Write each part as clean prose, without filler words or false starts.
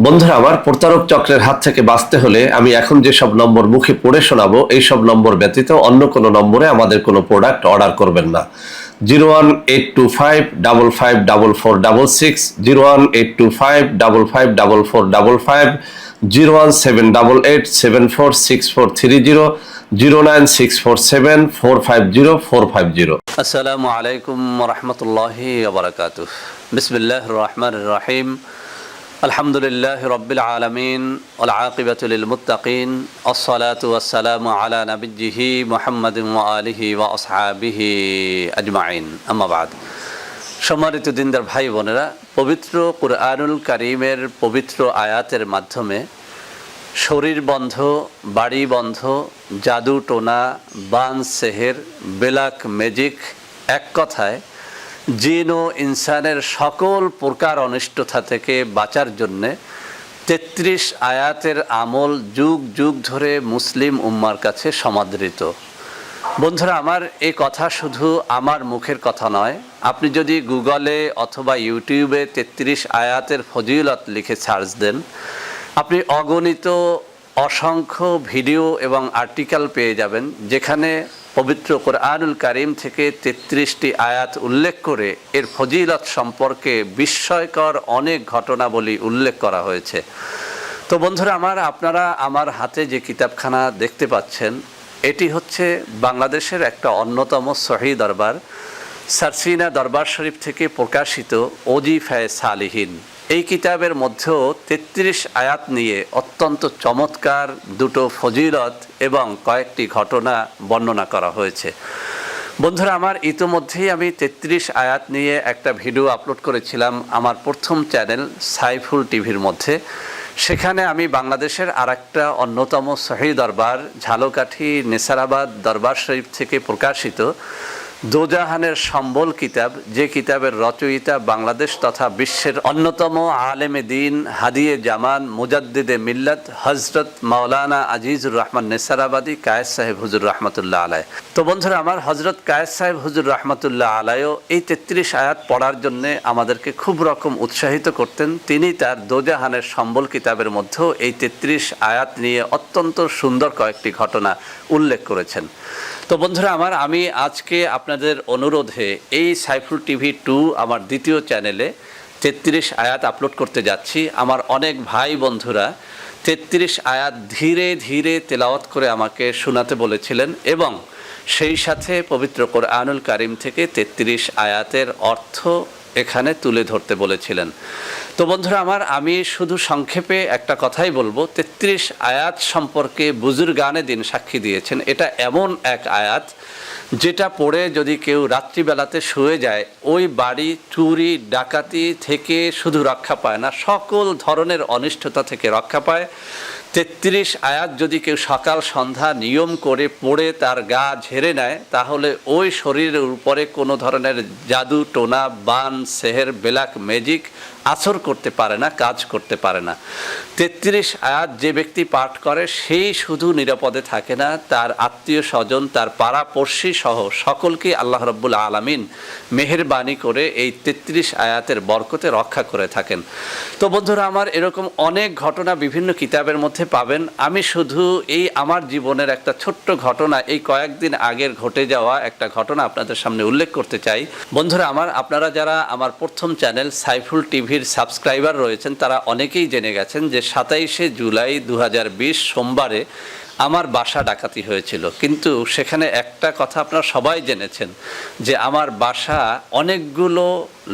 বন্ধুরা আমার, প্রতারক চক্রের হাত থেকে বাঁচতে হলে আমি এখন যেসব নম্বর মুখে পড়ে শোনাবো এই সব নম্বর ব্যতীত অন্য কোনো নম্বরে আমাদের কোনো প্রোডাক্ট অর্ডার করবেন না। 01825554466, 01825554455, 01788746430, 09647450450। আসসালামু আলাইকুম রহমতুল্লাহি ওবরাকাতুহ। বিসমিল্লাহির রহমানির রহিম। আলহামদুলিল্লাহি রাব্বিল আলামিন ওয়াল আকিবাতু লিল মুত্তাকিন। আসসালাতু ওয়াসসালামু আলা নাবিয়্যিহি মুহাম্মাদিন ওয়া আলিহি ওয়া আসহাবিহি আজমাইন। আম্মা বাদ। সম্মানিত দিনদার ভাই বোনেরা, পবিত্র কুরআনুল কারীমের পবিত্র আয়াতের মাধ্যমে শরীর বন্ধ, বাড়ি বন্ধ, জাদু টোনা, বান সেহের, বেলাক ম্যাজিক, এক কথায় জিন ও ইনসানের সকল প্রকার অনিষ্টতা থেকে বাঁচার জন্যে ৩৩ আয়াতের আমল যুগ যুগ ধরে মুসলিম উম্মার কাছে সমাদৃত। বন্ধুরা আমার, এই কথা শুধু আমার মুখের কথা নয়। আপনি যদি গুগলে অথবা ইউটিউবে ৩৩ আয়াতের ফজিলত লিখে সার্চ দেন, আপনি অগণিত অসংখ্য ভিডিও এবং আর্টিকেল পেয়ে যাবেন, যেখানে পবিত্র কোরআনুল কারীম থেকে ৩৩টি আয়াত উল্লেখ করে এর ফজিলত সম্পর্কে বিস্ময়কর অনেক ঘটনাবলী উল্লেখ করা হয়েছে। তো বন্ধুরা আমার, আপনারা আমার হাতে যে কিতাবখানা দেখতে পাচ্ছেন, এটি হচ্ছে বাংলাদেশের একটা অন্যতম সহিহ দরবার, সারসিনা দরবার শরীফ থেকে প্রকাশিত ওজিফায়ে সালিহিন। এই কিতাবের মধ্যেও ৩৩ আয়াত নিয়ে অত্যন্ত চমৎকার দুটো ফজিলত এবং কয়েকটি ঘটনা বর্ণনা করা হয়েছে। বন্ধুরা আমার, ইতোমধ্যেই আমি ৩৩ আয়াত নিয়ে একটা ভিডিও আপলোড করেছিলাম আমার প্রথম চ্যানেল সাইফুল টিভির মধ্যে। সেখানে আমি বাংলাদেশের আরেকটা অন্যতম সহিহ দরবার ঝালকাঠি নেসারাবাদ দরবার শরীফ থেকে প্রকাশিত দোজাহানের সম্বল কিতাব, যে কিতাবের রচয়িতা বাংলাদেশ তথা বিশ্বের অন্যতম আলেমে দিন, হাদিয়ে জামান, মুজাদ্দিদে মিল্লাত হজরত মাওলানা আজিজুর রহমান নেসারাবাদী কায়েস সাহেব হুজুর রহমতুল্লাহ আলাই। তো বন্ধুরা আমার, হজরত কায়েস সাহেব হুজুর রহমতুল্লাহ আলাইও এই ৩৩ আয়াত পড়ার জন্যে আমাদেরকে খুব রকম উৎসাহিত করতেন। তিনি তার দোজাহানের সম্বল কিতাবের মধ্যেও এই ৩৩ আয়াত নিয়ে অত্যন্ত সুন্দর কয়েকটি ঘটনা উল্লেখ করেছেন। তো বন্ধুরা আমার, আমি আজকে আপনাদের অনুরোধে এই সাইফুল টিভি 2 আমার দ্বিতীয় চ্যানেলে ৩৩ আয়াত আপলোড করতে যাচ্ছি। আমার অনেক ভাই বন্ধুরা ৩৩ আয়াত ধীরে ধীরে তেলাওয়াত করে আমাকে শোনাতে বলেছিলেন এবং সেই সাথে পবিত্র কোরআনুল কারীম থেকে ৩৩ আয়াতের অর্থ এখানে তুলে ধরতে বলেছিলেন। তো বন্ধুরা আমার, আমি শুধু সংক্ষেপে একটা কথাই বলবো। ৩৩ আয়াত সম্পর্কে বুজুর্গানে দিন সাক্ষী দিয়েছেন, এটা এমন এক আয়াত যেটা পড়ে যদি কেউ রাত্রিবেলাতে শুয়ে যায়, ওই বাড়ি চুরি ডাকাতি থেকে শুধু রক্ষা পায় না, সকল ধরনের অনিষ্টতা থেকে রক্ষা পায়। ৩৩ আয়াত যদি কেউ সকাল সন্ধ্যা নিয়ম করে পড়ে তার গা ঝেড়ে নেয়, তাহলে ওই শরীরের উপরে কোনো ধরনের জাদু টোনা, বান সেহের, বেলাক ম্যাজিক আসর করতে পারে না, কাজ করতে পারে না। ৩৩ আয়াত যে ব্যক্তি পাঠ করে সেই শুধু নিরাপদে থাকে না, তার আত্মীয় স্বজন, তার পাড়াপড়শি সহ সকলকে আল্লাহ রাব্বুল আলামিন মেহেরবানি করে এই ৩৩ আয়াতের বরকতে রক্ষা করে থাকেন। তো বন্ধুরা আমার, এরকম অনেক ঘটনা বিভিন্ন কিতাবের মধ্যে পাবেন। আমি শুধু এই আমার জীবনের একটা ছোট্ট ঘটনা, এই কয়েকদিন আগের ঘটে যাওয়া একটা ঘটনা আপনাদের সামনে উল্লেখ করতে চাই। বন্ধুরা আমার, আপনারা যারা আমার প্রথম চ্যানেল সাইফুল টিভির সাবস্ক্রাইবার রয়েছেন, তারা অনেকেই জেনে গেছেন যে ২৭শে জুলাই ২০২০ সোমবারে আমার বাসা ডাকাতি হয়েছিল। কিন্তু সেখানে একটা কথা আপনারা সবাই জেনেছেন যে আমার বাসা অনেকগুলো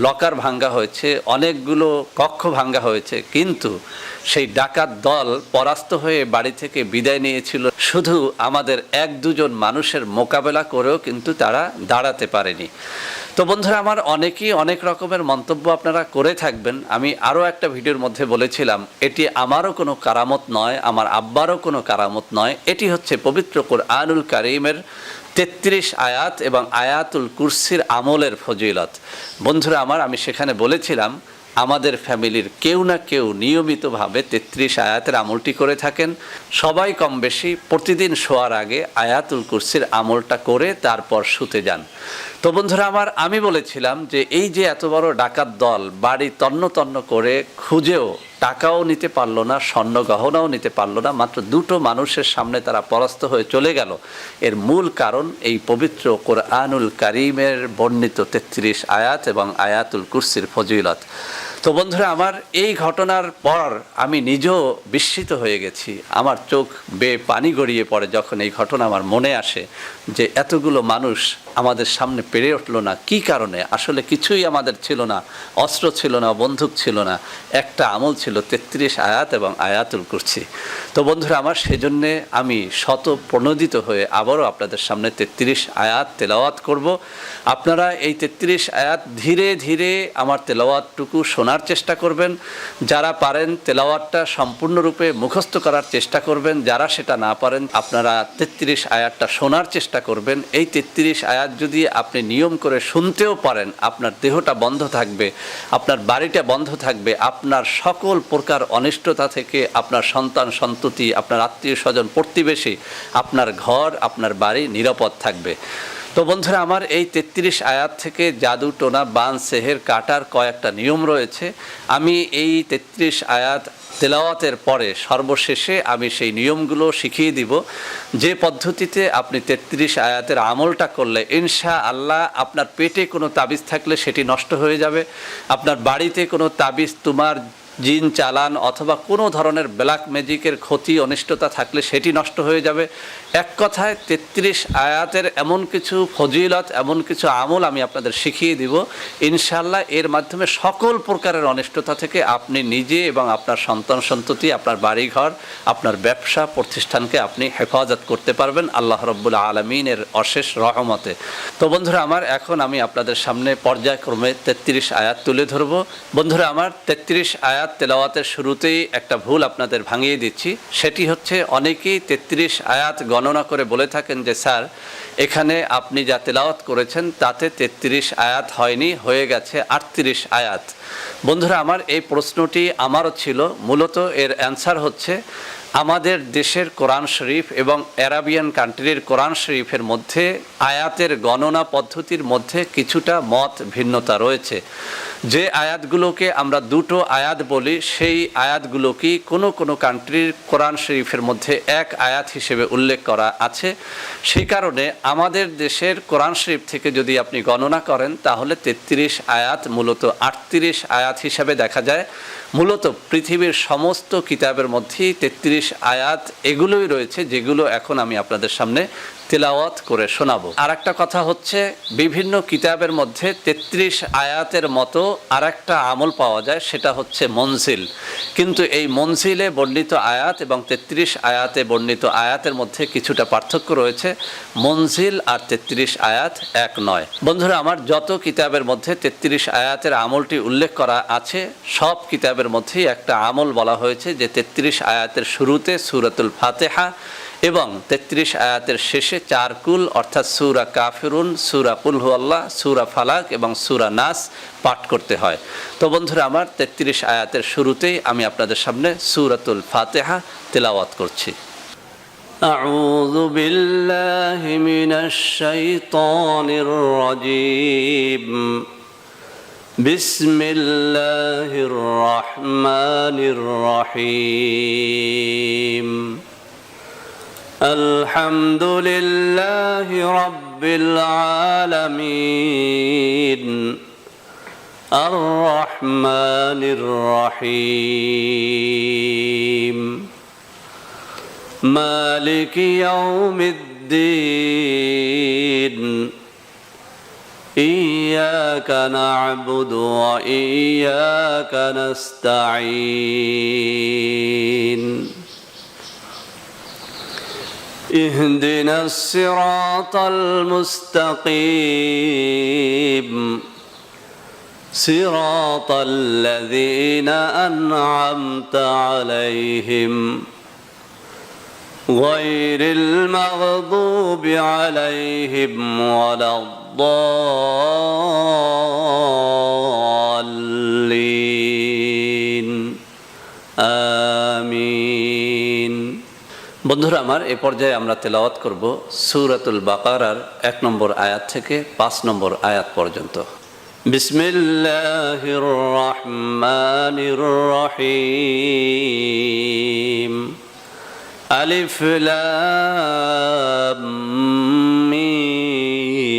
লকার ভাঙ্গা হয়েছে, অনেকগুলো কক্ষ ভাঙ্গা হয়েছে, কিন্তু সেই ডাকাত দল পরাস্ত হয়ে বাড়ি থেকে বিদায় নিয়েছিল। শুধু আমাদের ১-২ জন মানুষের মোকাবেলা করেও কিন্তু তারা দাঁড়াতে পারেনি। তো বন্ধুরা আমার, অনেকেই অনেক রকমের মন্তব্য আপনারা করে থাকবেন। আমি আরও একটা ভিডিওর মধ্যে বলেছিলাম, এটি আমারও কোনো কারামত নয়, আমার আব্বারও কোনো কারামত নয়, এটি হচ্ছে পবিত্র কোরআনুল কারীমের ৩৩ আয়াত এবং আয়াতুল কুরসির আমলের ফজিলত। বন্ধুরা আমার, আমি সেখানে বলেছিলাম আমাদের ফ্যামিলির কেউ না কেউ নিয়মিতভাবে ৩৩ আয়াতের আমলটি করে থাকেন। সবাই কম বেশি প্রতিদিন শোয়ার আগে আয়াতুল কুরসির আমলটা করে তারপর শুতে যান। তো বন্ধুরা আমার, আমি বলেছিলাম যে এই যে এত বড় ডাকাত দল বাড়ি তন্ন তন্ন করে খুঁজেও টাকাও নিতে পারলো না, স্বর্ণ গহনাও নিতে পারলো না, মাত্র দুটো মানুষের সামনে তারা পরাস্ত হয়ে চলে গেল। এর মূল কারণ এই পবিত্র কোরআনুল কারীমের বর্ণিত 33 আয়াত এবং আয়াতুল কুরসির ফজিলত। তো বন্ধুরা আমার, এই ঘটনার পর আমি নিজেও বিস্মিত হয়ে গেছি। আমার চোখ বেয়ে পানি গড়িয়ে পড়ে যখন এই ঘটনা আমার মনে আসে যে এতগুলো মানুষ আমাদের সামনে পেরে উঠলো না। কি কারণে? আসলে কিছুই আমাদের ছিল না, অস্ত্র ছিল না, বন্দুক ছিল না, একটা আমল ছিল 33 আয়াত এবং আয়াতুল কুরসি। তো বন্ধুরা আমার, সেজন্যে আমি শত প্রণোদিত হয়ে আবারও আপনাদের সামনে 33 আয়াত তেলাওয়াত করব। আপনারা এই 33 আয়াত ধীরে ধীরে আমার তেলাওয়াতটুকু শোনার চেষ্টা করবেন। যারা পারেন তেলাওয়াতটা সম্পূর্ণরূপে মুখস্থ করার চেষ্টা করবেন। যারা সেটা না পারেন আপনারা 33 আয়াতটা শোনার চেষ্টা করবেন। এই 33 আয়াত যদি আপনি নিয়ম করে শুনতেও পারেন, আপনার দেহটা বন্ধ থাকবে, আপনার বাড়িটা বন্ধ থাকবে, আপনার সকল প্রকার অনিষ্টতা থেকে আপনার সন্তান সন্ততি, আপনার আত্মীয় স্বজন, প্রতিবেশী, আপনার ঘর, আপনার বাড়ি নিরাপদ থাকবে। তো বন্ধুরা আমার, এই 33 আয়াত থেকে জাদু টোনা বান সেহের কাটার কয়েকটা নিয়ম রয়েছে। আমি এই 33 আয়াত তেলাওয়াতের পরে সর্বশেষে আমি সেই নিয়মগুলো শিখিয়ে দিব, যে পদ্ধতিতে আপনি 33 আয়াতের আমলটা করলে ইনশাআল্লাহ আপনার পেটে কোনো তাবিজ থাকলে সেটি নষ্ট হয়ে যাবে, আপনার বাড়িতে কোনো তাবিজ, তোমার জিন চালান অথবা কোনো ধরনের ব্ল্যাক ম্যাজিকের ক্ষতি অনিষ্টতা থাকলে সেটি নষ্ট হয়ে যাবে। এক কথায় 33 আয়াতের এমন কিছু ফজিলত, এমন কিছু আমল আমি আপনাদের শিখিয়ে দিব ইনশাআল্লাহ। এর মাধ্যমে সকল প্রকারের অনিষ্টতা থেকে আপনি নিজে এবং আপনার সন্তান সন্ততি, আপনার বাড়িঘর, আপনার ব্যবসা প্রতিষ্ঠানকে আপনি হেফাজত করতে পারবেন আল্লাহ রাব্বুল আলামিনের অশেষ রহমতে। তো বন্ধুরা আমার, এখন আমি আপনাদের সামনে পর্যায়ক্রমে 33 আয়াত তুলে ধরব। বন্ধুরা আমার, 33 আয়াত তেলাওয়াতের শুরুতেই একটা ভুল আপনাদের ভাঙিয়ে দিচ্ছি। সেটি হচ্ছে, অনেকেই 33 আয়াত গণনা করে বলে থাকেন যে স্যার, এখানে আপনি যা তেলাওয়াত করেছেন তাতে 33 আয়াত হয়নি, হয়ে গেছে 38 আয়াত। বন্ধুরা আমার, এই প্রশ্নটি আমারও ছিল। মূলত এর অ্যান্সার হচ্ছে, আমাদের দেশের কোরআন শরীফ এবং অ্যারাবিয়ান কান্ট্রির কোরআন শরীফের মধ্যে আয়াতের গণনা পদ্ধতির মধ্যে কিছুটা মত ভিন্নতা রয়েছে। যে আয়াতগুলোকে আমরা দুটো আয়াত বলি, সেই আয়াতগুলোকেই কোনো কোনো কান্ট্রির কোরআন শরীফের মধ্যে এক আয়াত হিসেবে উল্লেখ করা আছে। সেই কারণে আমাদের দেশের কোরআন শরীফ থেকে যদি আপনি গণনা করেন তাহলে 33 আয়াত মূলত 38 আয়াত হিসাবে দেখা যায়। মূলত পৃথিবীর সমস্ত কিতাবের মধ্যেই 33 আয়াত এগুলোই রয়েছে, যেগুলো এখন আমি আপনাদের সামনে তেলাওয়াত করে শোনাবো। আর একটা কথা হচ্ছে, বিভিন্ন কিতাবের মধ্যে 33 আয়াতের মতো আর একটা আমল পাওয়া যায়, সেটা হচ্ছে মনজিল। কিন্তু এই মনজিলে বর্ণিত আয়াত এবং 33 আয়াতে বর্ণিত আয়াতের মধ্যে কিছুটা পার্থক্য রয়েছে। মনজিল আর 33 আয়াত এক নয়। বন্ধুরা আমার, যত কিতাবের মধ্যে 33 আয়াতের আমলটি উল্লেখ করা আছে, সব কিতাবের মধ্যেই একটা আমল বলা হয়েছে যে 33 আয়াতের শুরুতে সূরাতুল ফাতিহা এবং 33 আয়াতের শেষে 4 কুল অর্থাৎ সূরা কাফিরুন, সূরা কুল হুয়াল্লাহ, সূরা ফালাক এবং সূরা নাস পাঠ করতে হয়। তো বন্ধুরা আমার, 33 আয়াতের শুরুতেই আমি আপনাদের সামনে সূরাতুল ফাতিহা তেলাওয়াত করছি। আউযু বিল্লাহি মিনাশ শাইতানির রাজীম। বিসমিল্লাহির রহমানির রহিম। الحمد لله رب العالمين الرحمن الرحيم مالك يوم الدين إياك نعبد وإياك نستعين اهدنا الصراط المستقيم صراط الذين أنعمت عليهم غير المغضوب عليهم ولا الضالين آمين। বন্ধুরা আমার, এ পর্যায়ে আমরা তেলাওয়াত করব সূরাতুল বাকারার 1 নম্বর আয়াত থেকে 5 নম্বর আয়াত পর্যন্ত। بسم الله الرحمن الرحيم ألف لام ميم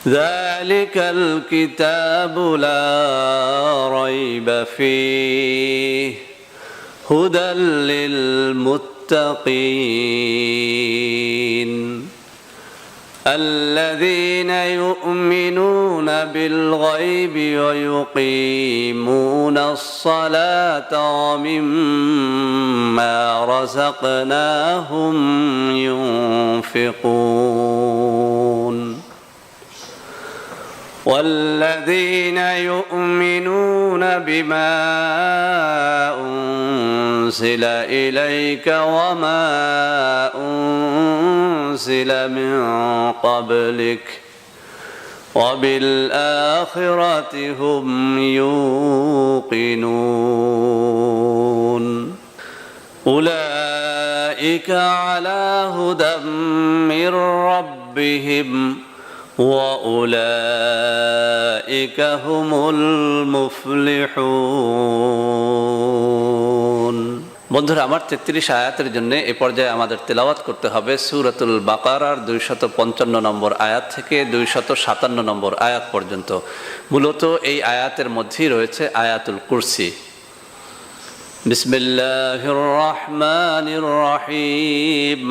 ذلك الكتاب لا ريب فيه هدى للمتقين الذين يؤمنون بالغيب ويقيمون الصلاة ومما رزقناهم ينفقون والذين يؤمنون بما أنزل إليك وما أنزل من قبلك وبالآخرة هم يوقنون أولئك على هدى من ربهم وأولئك هم المفلحون বন্ধুরা আমার 33 আয়াতের জন্য এই পর্যায়ে আমাদের তেলাওয়াত করতে হবে সূরাতুল বাকারার 255 নম্বর আয়াত থেকে 257 নম্বর আয়াত পর্যন্ত। মূলত এই আয়াতের মধ্যেই রয়েছে আয়াতুল কুরসি। বিসমিল্লাহির রহমানির রহিম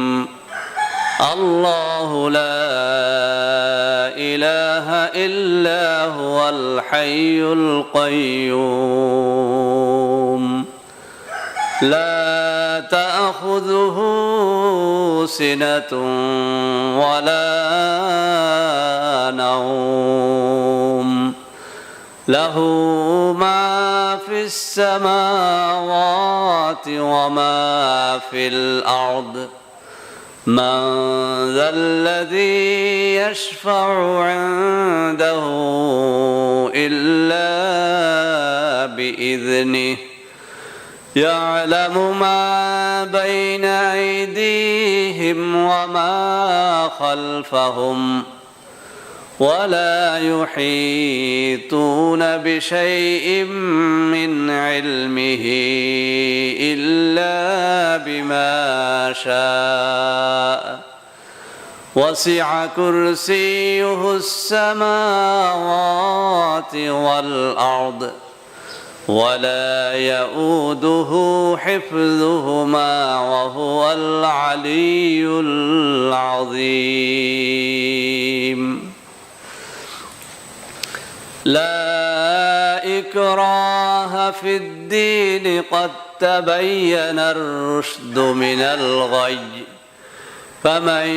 আল্লাহু লা ইলাহা ইল্লা হুয়াল হাইয়ুল কাইয়্যুম لا تأخذه سنة ولا نوم له ما في السماوات وما في الأرض من ذا الذي يشفع عنده إلا بإذنه يعلم ما بين أيديهم وما خلفهم ولا يحيطون بشيء من علمه إلا بما شاء وسع كرسيه السماوات والأرض ولا يؤوده حفظهما وهو العلي العظيم لا إكراه في الدين قد تبين الرشد من الغي فمن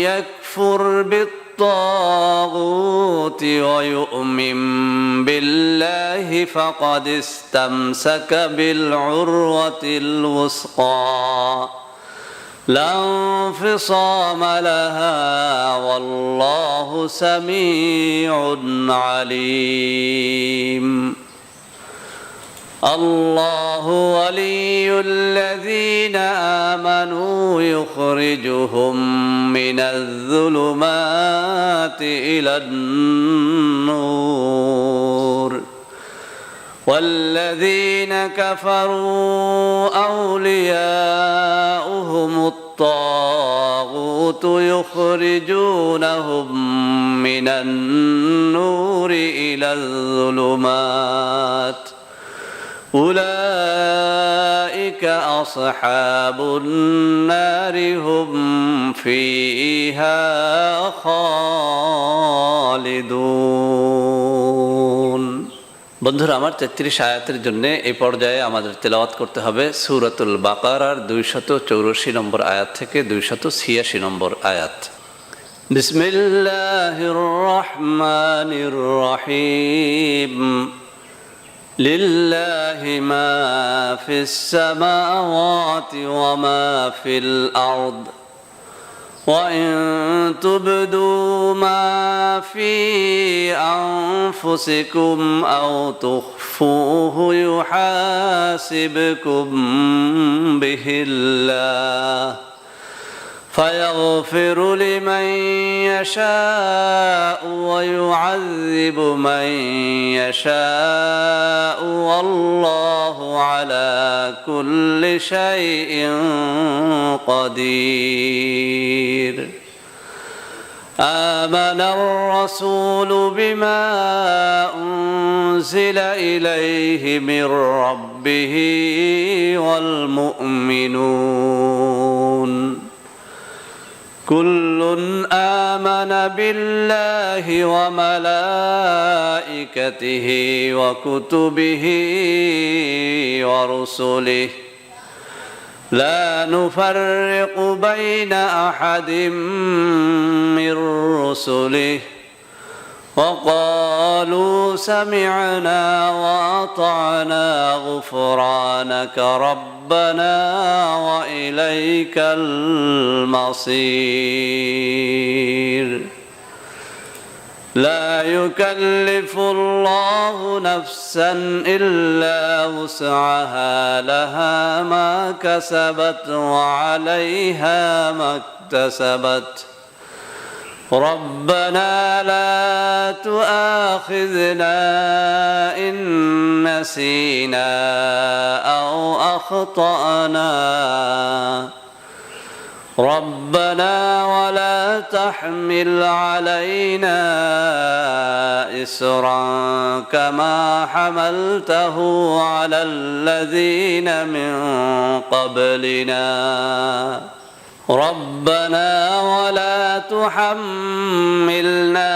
يكفر بالطاغوت ويؤمن بالله فقد استمسك بالعروة الوثقى لا انفصام لها والله سميع عليم الله ولي الذين آمنوا يخرجهم من الظلمات إلى النور والذين كفروا أولياؤهم الطاغوت يخرجونهم من النور إلى الظلمات أولئك أصحاب النار هم فيها خالدون বন্ধুরা আমার 33 আয়াতের জন্য এই পর্যায়ে আমাদের তেলাওয়াত করতে হবে সূরাতুল বাকারার 284 নম্বর আয়াত থেকে 286 নম্বর আয়াত। বিসমিল্লাহির রহমানির রহিম لله ما في السماوات وما في الأرض وإن تبدوا ما في أنفسكم أو تخفوه يحاسبكم به الله فيغفر لمن يشاء ويعذب من يشاء والله على كل شيء قدير آمن الرسول بما أنزل إليه من ربه والمؤمنون كل آمن بالله وملائكته وكتبه ورسله لا نفرق بين أحد من رسله وقالوا سمعنا وأطعنا غفرانك ربنا وإليك المصير لا يكلف الله نفسا إلا وسعها لها ما كسبت وعليها ما اكتسبت ربنا لا تؤاخذنا إن نسينا أو أخطأنا ربنا ولا تحمل علينا إصرا كما حملته على الذين من قبلنا ربنا ولا تحملنا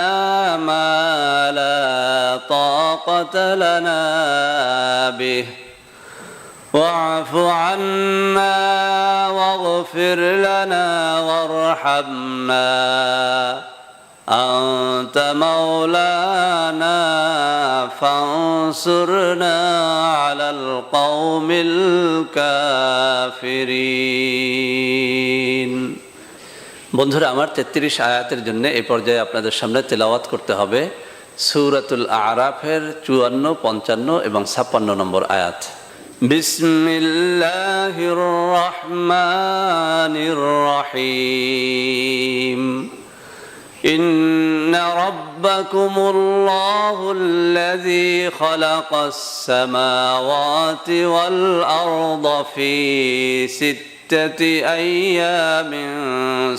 ما لا طاقة لنا به واعف عنا واغفر لنا وارحمنا أنت مولانا فانصرنا على القوم الكافرين বন্ধুরা আমার 33 আয়াতের জন্য এই পর্যায়ে আপনাদের সামনে তেলাওয়াত করতে হবে সূরাতুল আরাফের 54, 55 এবং 56 নম্বর আয়াত বিসমিল্লাহির রহমানির রহিম إن ربكم الله الذي خلق السماوات والأرض في 6 أيام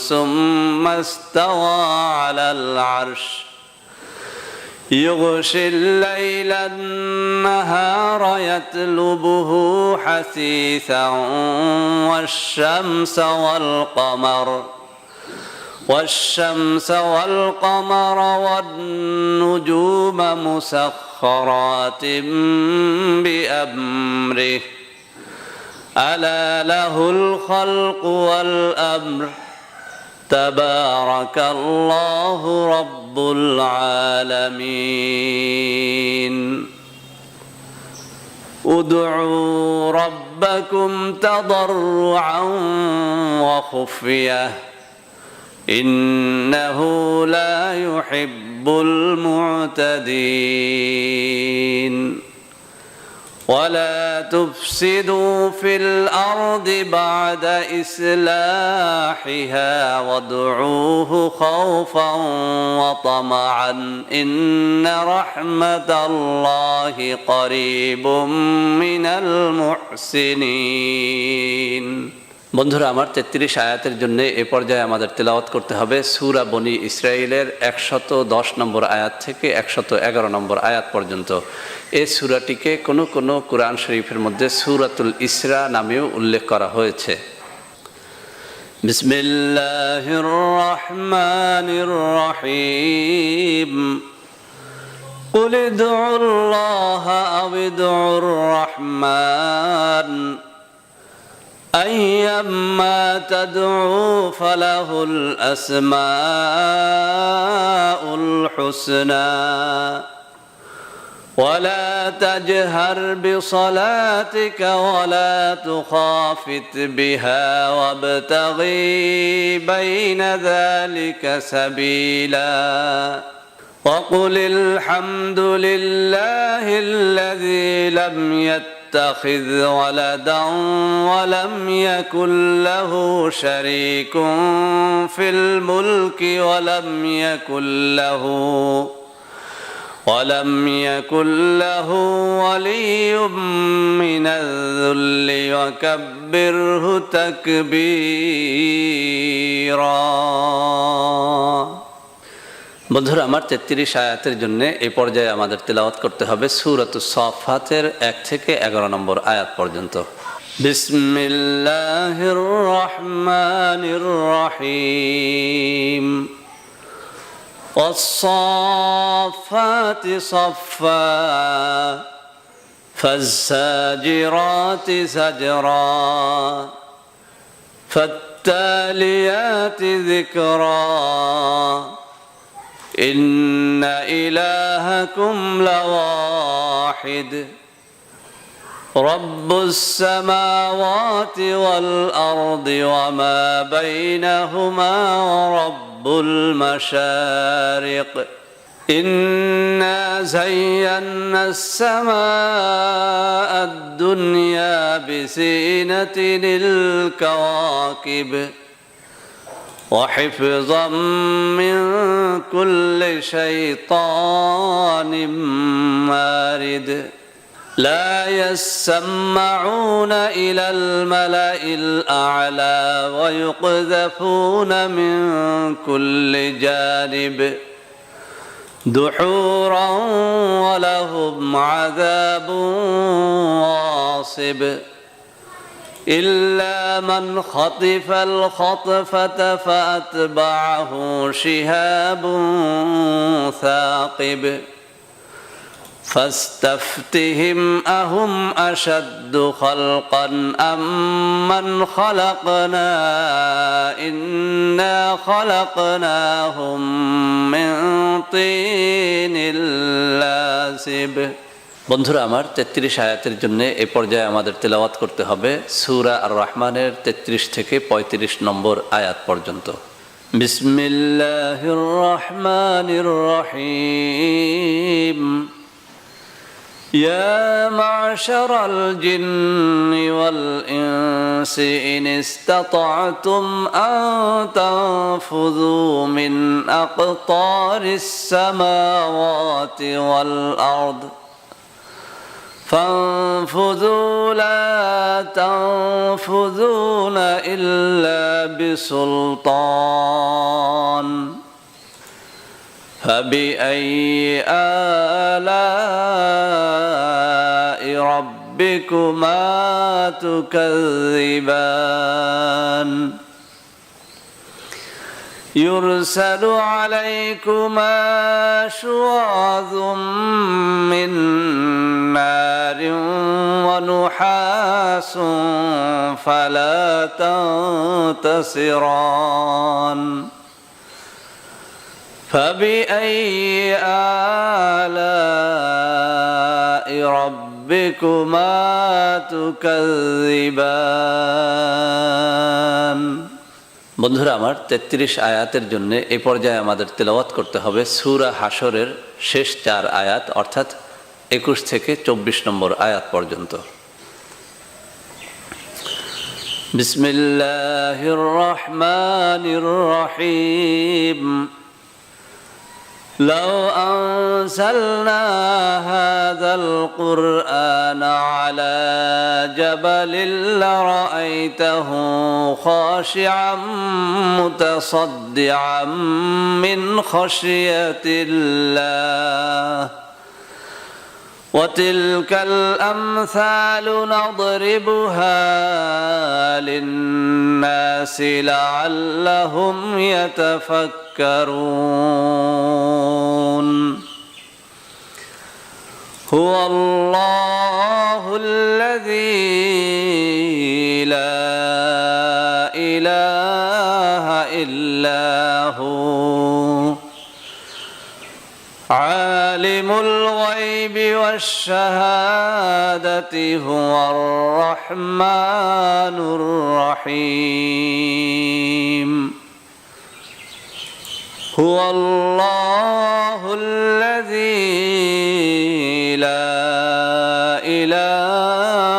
ثم استوى على العرش يغشي الليل النهار يطلبه حثيثا والشمس والقمر والنجوم مسخرات بأمره ألا له الخلق والأمر تبارك الله رب العالمين ادعوا ربكم تضرعا وخفية إنه لا يحب المعتدين ولا تفسدوا في الأرض بعد إصلاحها وادعوه خوفا وطمعا إن رحمة الله قريب من المحسنين বন্ধুরা আমার 33 আয়াতের জন্য এই পর্যায়ে আমাদের তেলাওয়াত করতে হবে সূরা বনী ইসরাইলের 110 নম্বর আয়াত থেকে 111 নম্বর আয়াত পর্যন্ত। এই সূরাটিকে কোনো কোনো কুরআন শরীফের মধ্যে সূরাতুল ইসরা নামেও উল্লেখ করা হয়েছে। বিসমিল্লাহির রহমানির রহিম কুল উদউল্লাহা আও উদউর রহমান أيما تدعوا فله الأسماء الحسنى ولا تجهر بصلاتك ولا تخافت بها وابتغي بين ذلك سبيلا وقل الحمد لله الذي لم يتخذ يتخذ ولدا ولم يكن له شريك في الملك ولم يكن له ولي من الذل وكبره تكبيرا বন্ধুরা আমার 33 আয়াতের জন্য এই পর্যায়ে আমাদের তেলাওয়াত করতে হবে সূরাতুস সাফফাতের 1 থেকে 11 নম্বর আয়াত পর্যন্ত। বিসমিল্লাহির রহমানির রহিম والصافات صفا فالزاجرات زجرا فالتاليات ذكرا إن إلهكم لواحد رب السماوات والأرض وما بينهما ورب المشارق إنا زينا السماء الدنيا بزينة الكواكب وحفظا من كل شيطان مارد لا يسمعون إلى الملأ الأعلى ويقذفون من كل جانب دحورا ولهم عذاب واصب إلا من خطف الخطفة فأتبعه شهاب ثاقب فاستفتهم أهم أشد خلقا أم من خلقنا إنا خلقناهم من طين لازب বন্ধুরা আমার 33 আয়াতের জন্য এই পর্যায়ে আমাদের তেলাওয়াত করতে হবে সূরা আর রহমানের 33 থেকে 35 নম্বর আয়াত পর্যন্ত। বিসমিল্লাহির রহমানির রহিম يا معشر الجن والإنس إن استطعتم أن تنفذوا من أقطار السماوات والأرض فانفذوا لا تنفذون إلا بسلطان فبأي آلاء ربكما تكذبان يرسل عليكما شواظ من نار ونحاس فلا تنتصران فبأي آلاء ربكما تكذبان বন্ধুরা আমার 33 আয়াতের জন্য এই পর্যায়ে আমাদের তেলাওয়াত করতে হবে সূরা হাশরের শেষ 4 আয়াত অর্থাৎ 21 থেকে 24 নম্বর আয়াত পর্যন্ত। বিসমিল্লাহির রহমানির রহিম لو أنزلنا هذا القرآن على جبل لرأيته خاشعا متصدعا من خشية الله وتلك الأمثال نضربها للناس لعلهم يتفكرون هو الله الذي لا إله إلا هو عالم الغيب والشهادة هو الرحمن الرحيم هو الله الذي لا إله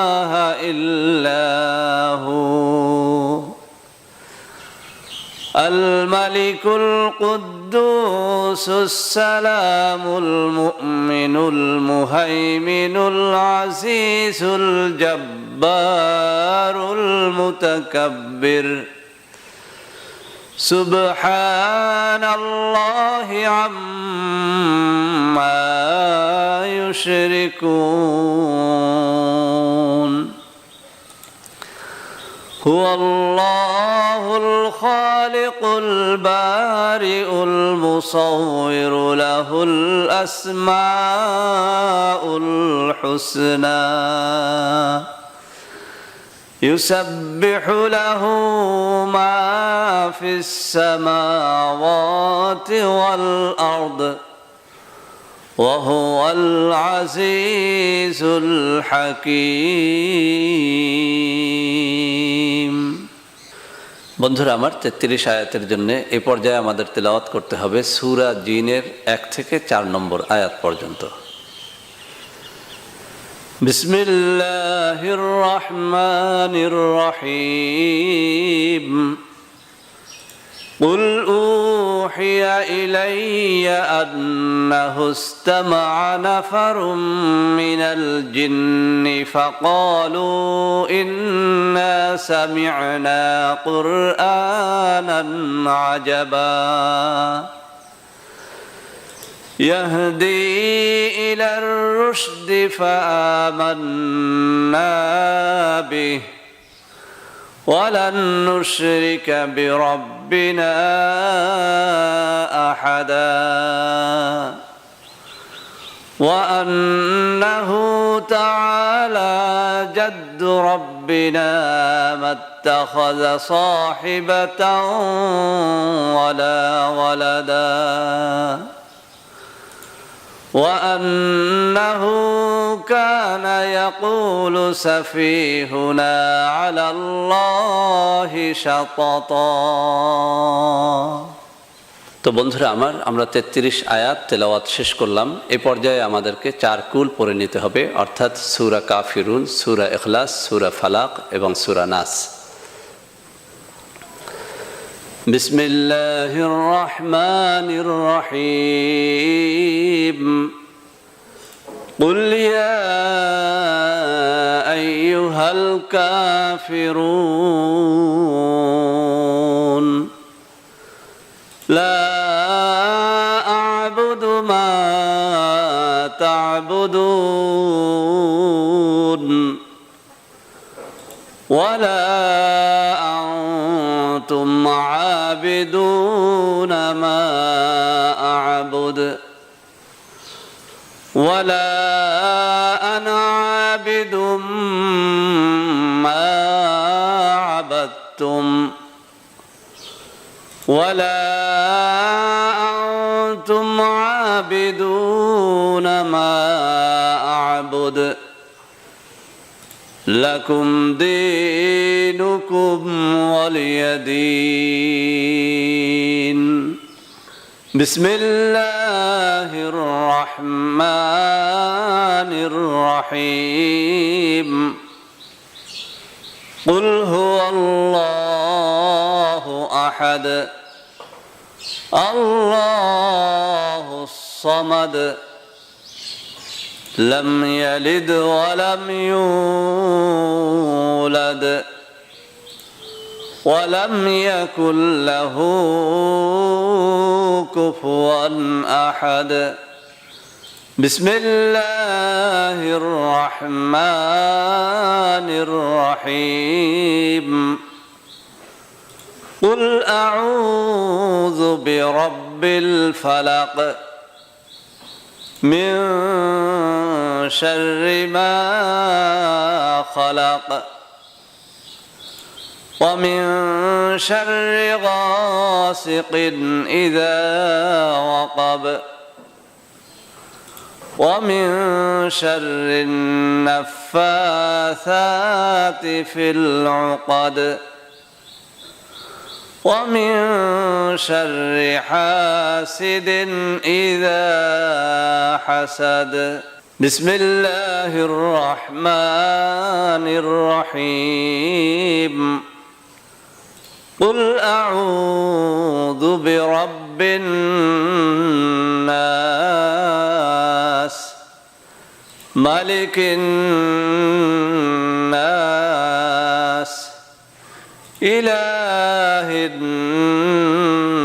إلا هو الملك القدوس السلام المؤمن المهيمن العزيز الجبار المتكبر سبحان الله عما يشركون هو الله الخالق البارئ المصور له الأسماء الحسنى يسبح له ما في السماوات والأرض وهو العزيز الحكيم বন্ধুরা আমার 33 আয়াতের জন্য এই পর্যায়ে আমাদের তেলাওয়াত করতে হবে সূরা জিনের 1 থেকে 4 নম্বর আয়াত পর্যন্ত বিসমিল্লাহির রহমানির রহিম قل أوحي إلي أنه استمع نفر من الجن فقالوا إنا سمعنا قرآنا عجبا يهدي إلى الرشد فآمنا به ولن نشرك بربنا أحدا وأنه تعالى جد ربنا ما اتخذ صاحبة ولا ولدا وأنه كان يقول سفيهنا على الله شططا তো বন্ধুরা আমরা 33 আয়াত তেলাওয়াত শেষ করলাম। এই পর্যায়ে আমাদেরকে 4 কুল পড়ে নিতে হবে, অর্থাৎ সূরা কাফিরুন, সূরা ইখলাস, সূরা ফালাক এবং সূরা নাস। বিসমিল্লাহির রহমানির রহিম قل يا أيها الكافرون لا أعبد ما تعبدون ولا أنتم عابدون ما أعبد ولا أنا عابد ما عبدتم ولا أنتم عابدون ما أعبد لكم دينكم ولي دين بسم الله الرحمن الرحيم قل هو الله أحد الله الصمد لم يلد ولم يولد ولم يكن له كفوا أحد بسم الله الرحمن الرحيم قل أعوذ برب الفلق من شر ما خلق ومن شر غاسق إذا وقب ومن شر النفاثات في العقد ومن شر حاسد إذا حسد بسم الله الرحمن الرحيم قل أعوذ برب الناس ملك الناس إله الناس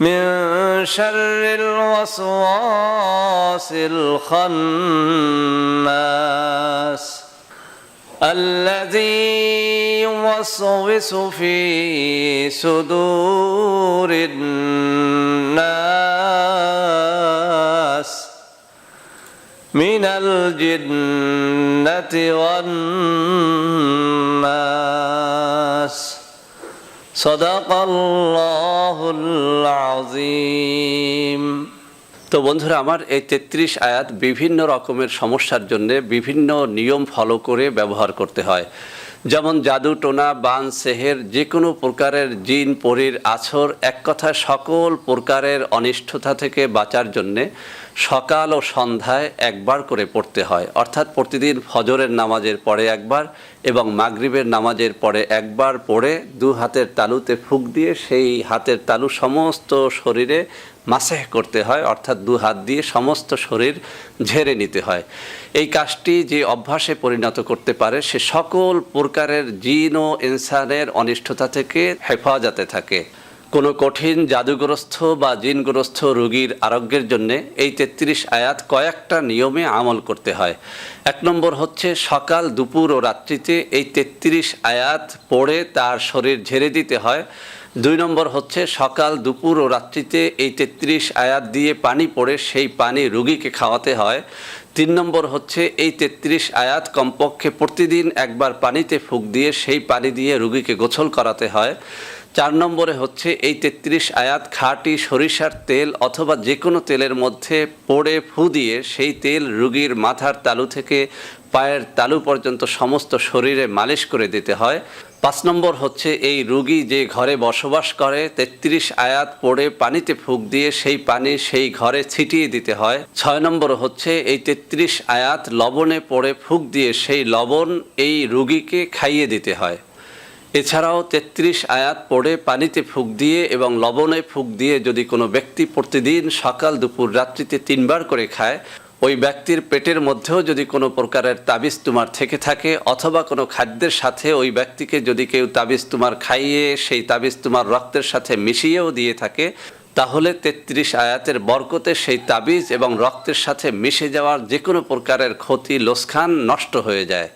من شر الوسواس الخناس الذي يوسوس في صدور الناس من الجنة والناس صدق الله العظيم। তো বন্ধুরা আমার, এই 33 আয়াত বিভিন্ন রকমের সমস্যার জন্য বিভিন্ন নিয়ম ফলো করে ব্যবহার করতে হয়। যেমন জাদু টোনা বান সেহের যে কোনো প্রকারের জিন পরীর আছর, এক কথায় সকল প্রকারের অনিষ্টতা থেকে বাঁচার জন্যে সকাল ও সন্ধ্যায় একবার করে পড়তে হয়। অর্থাৎ প্রতিদিন ফজরের নামাজের পরে একবার এবং মাগরিবের নামাজের পরে একবার পড়ে দু হাতের তালুতে ফুঁক দিয়ে সেই হাতের তালু সমস্ত শরীরে মাসাহ করতে হয়, অর্থাৎ দু হাত দিয়ে সমস্ত শরীর ঝেড়ে নিতে হয়। এই কাজটি যে অভ্যাসে পরিণত করতে পারে সে সকল প্রকারের জিন ও ইনসানের অনিষ্টতা থেকে হেফাজতে থাকে। কোনো কঠিন জাদুগ্রস্ত বা জিনগ্রস্ত রোগীর আরোগ্যের জন্য এই 33 আয়াত কয়েকটা নিয়মে আমল করতে হয়। এক নম্বর হচ্ছে সকাল দুপুর ও রাত্রিতে এই 33 আয়াত পড়ে তার শরীর ঝেড়ে দিতে হয়। 2 নম্বর হচ্ছে সকাল দুপুর ও রাত্রিতে এই 33 আয়াত দিয়ে পানি পড়ে সেই পানি রোগীকে খাওয়াতে হয়। 3 নম্বর হচ্ছে এই 33 আয়াত কমপক্ষে প্রতিদিন একবার পানিতে ফুঁক দিয়ে সেই পানি দিয়ে রোগীকে গোসল করাতে হয়। 4 নম্বরে হচ্ছে এই 33 আয়াত খাঁটি সরিষার তেল অথবা যে কোনো তেলের মধ্যে পড়ে ফু দিয়ে সেই তেল রোগীর মাথার তালু থেকে পায়ের তালু পর্যন্ত সমস্ত শরীরে মালিশ করে দিতে হয়। 5 নম্বর হচ্ছে এই রোগী যে ঘরে বসবাস করে 33 আয়াত পড়ে পানিতে ফুঁক দিয়ে সেই পানি সেই ঘরে ছিটিয়ে দিতে হয়। 6 নম্বর হচ্ছে এই 33 আয়াত লবণে পড়ে ফুঁক দিয়ে সেই লবণ এই রোগীকে খাইয়ে দিতে হয়। এছাড়াও 33 আয়াত পড়ে পানিতে ফুঁক দিয়ে এবং লবণে ফুঁক দিয়ে যদি কোনো ব্যক্তি প্রতিদিন সকাল দুপুর রাত্রিতে 3 বার করে খায়, ওই ব্যক্তির পেটের মধ্যেও যদি কোনো প্রকারের তাবিজ তুমার থেকে থাকে অথবা কোনো খাদ্যের সাথে ওই ব্যক্তিকে যদি কেউ তাবিজ তুমার খাইয়ে সেই তাবিজ তুমার রক্তের সাথে মিশিয়েও দিয়ে থাকে, তাহলে 33 আয়াতের বরকতে সেই তাবিজ এবং রক্তের সাথে মিশে যাওয়ার যে কোনো প্রকারের ক্ষতি লোসখান নষ্ট হয়ে যায়।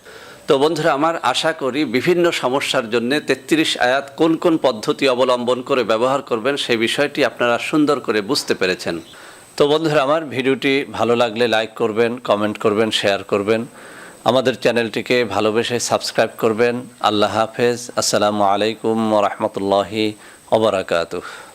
তো বন্ধুরা আমার, আশা করি বিভিন্ন সমস্যার জন্য 33 আয়াত কোন কোন পদ্ধতি অবলম্বন করে ব্যবহার করবেন সেই বিষয়টি আপনারা সুন্দর করে বুঝতে পেরেছেন। তো বন্ধুরা আমার, ভিডিওটি ভালো লাগলে লাইক করবেন, কমেন্ট করবেন, শেয়ার করবেন, আমাদের চ্যানেলটিকে ভালোবেসে সাবস্ক্রাইব করবেন। আল্লাহ হাফেজ। আসসালামু আলাইকুম ওয়া রাহমাতুল্লাহি ওয়া বারাকাতুহু।